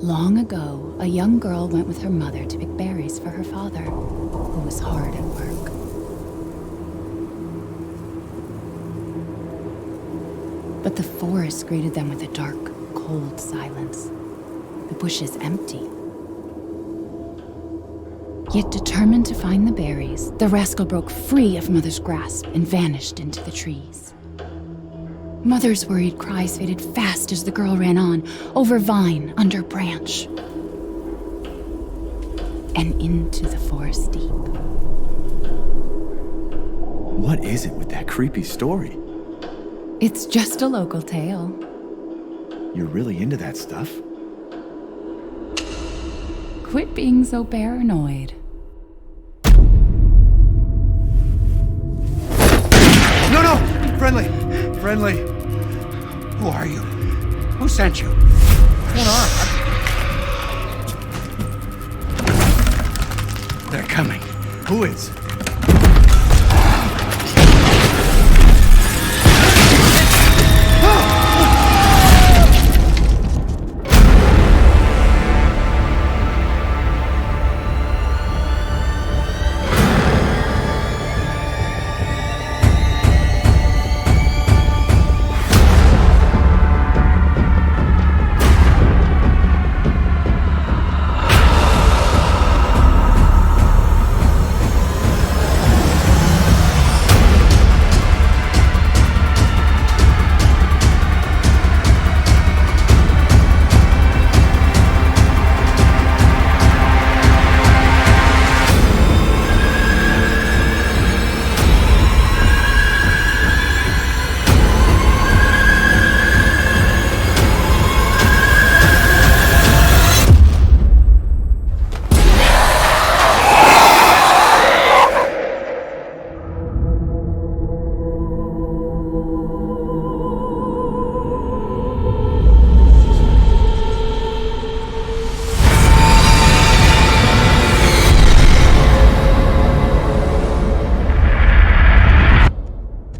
Long ago, a young girl went with her mother to pick berries for her father, who was hard at work. But the forest greeted them with a dark, cold silence. The bushes empty. Yet determined to find the berries, the rascal broke free of Mother's grasp and vanished into the trees. Mother's worried cries faded fast as the girl ran on, over vine, under branch, and into the forest deep. What is it with that creepy story? It's just a local tale. You're really into that stuff? Quit being so paranoid. No! Friendly. Who are you? Who sent you? What's going on? They're coming. Who is?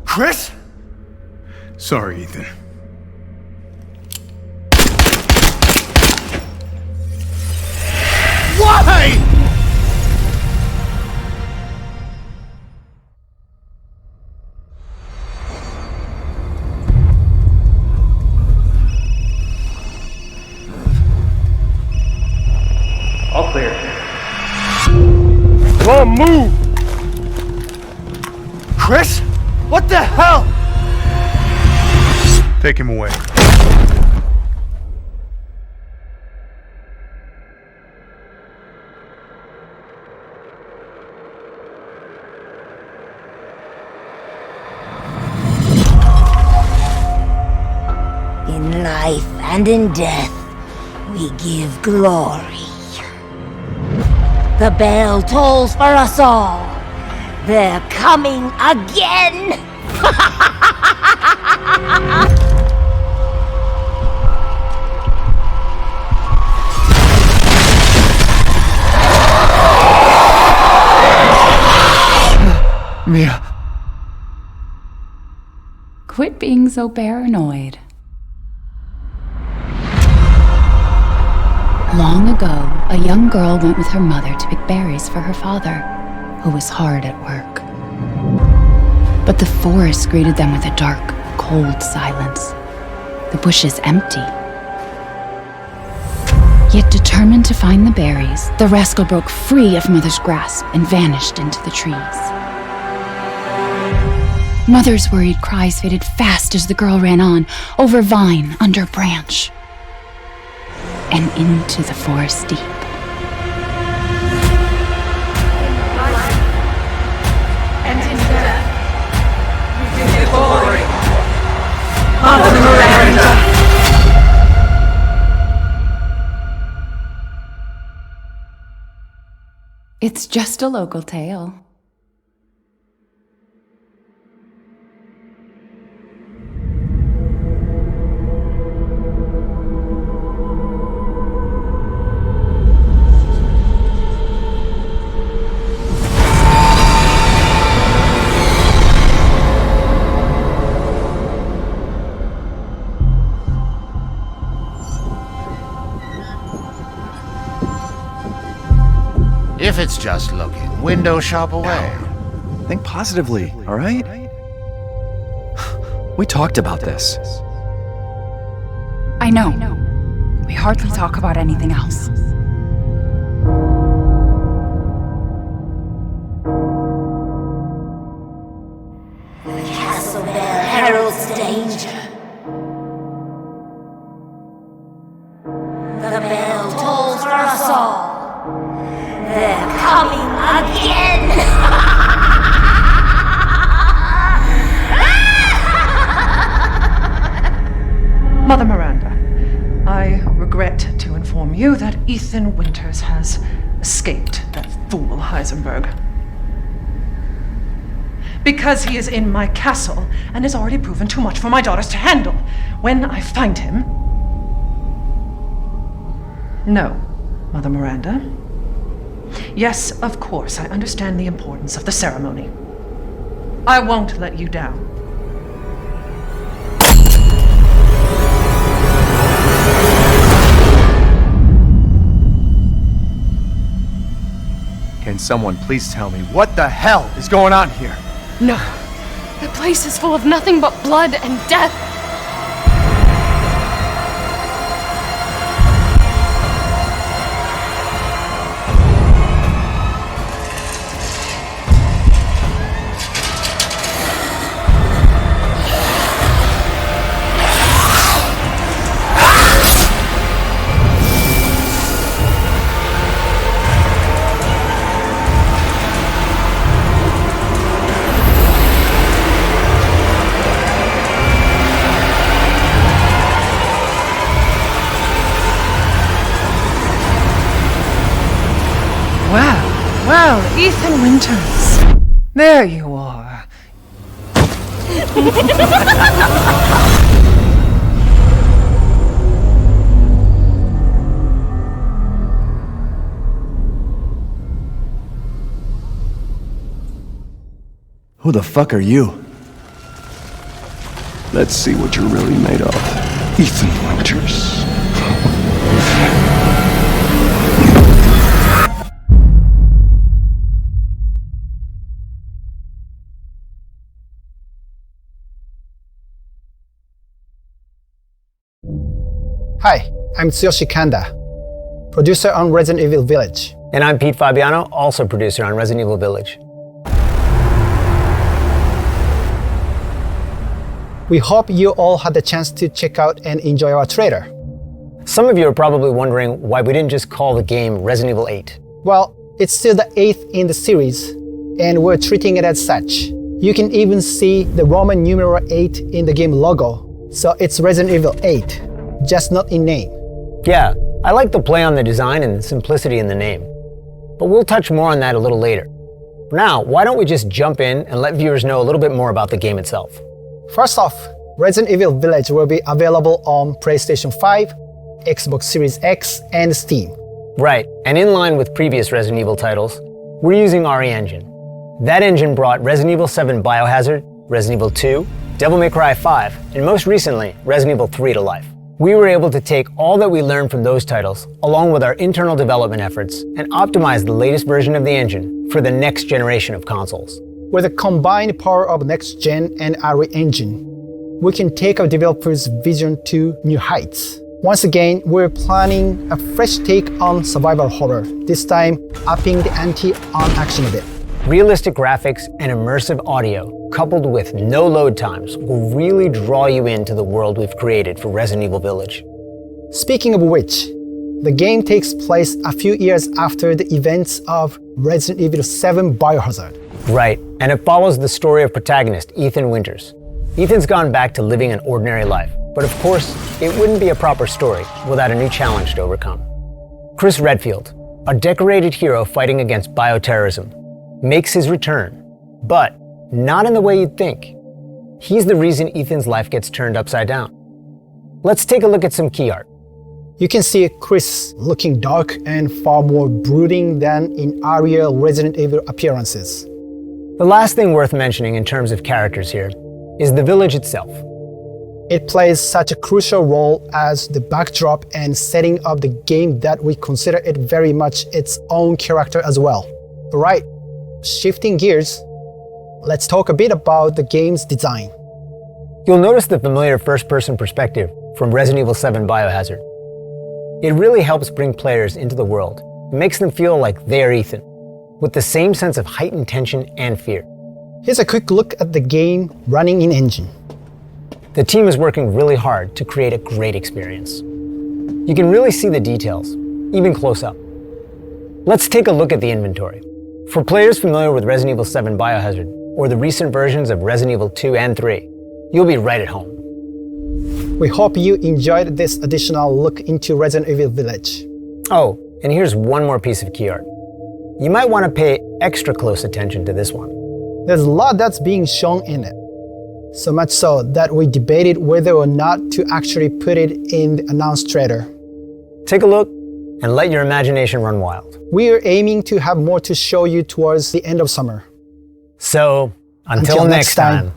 Chris? Sorry, Ethan. Why? All clear. Come on, move! Chris? What the hell? Take him away. In life and in death, we give glory. The bell tolls for us all. They're coming again! Mia. Quit being so paranoid. Long ago, a young girl went with her mother to pick berries for her father, who was hard at work. But the forest greeted them with a dark, cold silence. The bushes empty. Yet determined to find the berries, the rascal broke free of Mother's grasp and vanished into the trees. Mother's worried cries faded fast as the girl ran on, over vine, under branch, and into the forest deep. It's just a local tale. If it's just looking, window shop away. Think positively, all right? We talked about this. I know. We hardly talk about anything else. The castle bell heralds danger. The bell tolls for us all. They're coming again! Mother Miranda, I regret to inform you that Ethan Winters has escaped that fool Heisenberg. Because he is in my castle and has already proven too much for my daughters to handle. When I find him... No, Mother Miranda. Yes, of course, I understand the importance of the ceremony. I won't let you down. Can someone please tell me what the hell is going on here? No. The place is full of nothing but blood and death. Well, Ethan Winters. There you are. Who the fuck are you? Let's see what you're really made of. Ethan Winters. Hi, I'm Tsuyoshi Kanda, producer on Resident Evil VIIAGE. And I'm Pete Fabiano, also producer on Resident Evil VIIAGE. We hope you all had the chance to check out and enjoy our trailer. Some of you are probably wondering why we didn't just call the game Resident Evil 8. Well, it's still the 8th in the series, and we're treating it as such. You can even see the Roman numeral 8 in the game logo, so it's Resident Evil 8. Just not in name. Yeah, I like the play on the design and the simplicity in the name. But we'll touch more on that a little later. For now, why don't we just jump in and let viewers know a little bit more about the game itself. First off, Resident Evil VIIAGE will be available on PlayStation 5, Xbox Series X, and Steam. Right, and in line with previous Resident Evil titles, we're using RE Engine. That engine brought Resident Evil VII Biohazard, Resident Evil 2, Devil May Cry 5, and most recently, Resident Evil 3 to life. We were able to take all that we learned from those titles, along with our internal development efforts, and optimize the latest version of the engine for the next generation of consoles. With the combined power of Next Gen and RE Engine, we can take our developers' vision to new heights. Once again, we're planning a fresh take on survival horror, this time upping the ante on action a bit. Realistic graphics and immersive audio, coupled with no load times, will really draw you into the world we've created for Resident Evil VIIAGE. Speaking of which, the game takes place a few years after the events of Resident Evil VII Biohazard. Right, and it follows the story of protagonist Ethan Winters. Ethan's gone back to living an ordinary life, but of course, it wouldn't be a proper story without a new challenge to overcome. Chris Redfield, a decorated hero fighting against bioterrorism, makes his return, but not in the way you'd think. He's the reason Ethan's life gets turned upside down. Let's take a look at some key art. You can see Chris looking dark and far more brooding than in earlier Resident Evil appearances. The last thing worth mentioning in terms of characters here is the village itself. It plays such a crucial role as the backdrop and setting of the game that we consider it very much its own character as well. Alright, shifting gears, let's talk a bit about the game's design. You'll notice the familiar first-person perspective from Resident Evil VII Biohazard. It really helps bring players into the world. It makes them feel like they're Ethan, with the same sense of heightened tension and fear. Here's a quick look at the game running in engine. The team is working really hard to create a great experience. You can really see the details, even close up. Let's take a look at the inventory. For players familiar with Resident Evil VII Biohazard, or the recent versions of Resident Evil 2 and 3, you'll be right at home. We hope you enjoyed this additional look into Resident Evil Village. Oh, and here's one more piece of key art. You might want to pay extra close attention to this one. There's a lot that's being shown in it. So much so that we debated whether or not to actually put it in the announced trailer. Take a look and let your imagination run wild. We are aiming to have more to show you towards the end of summer. So, until next time.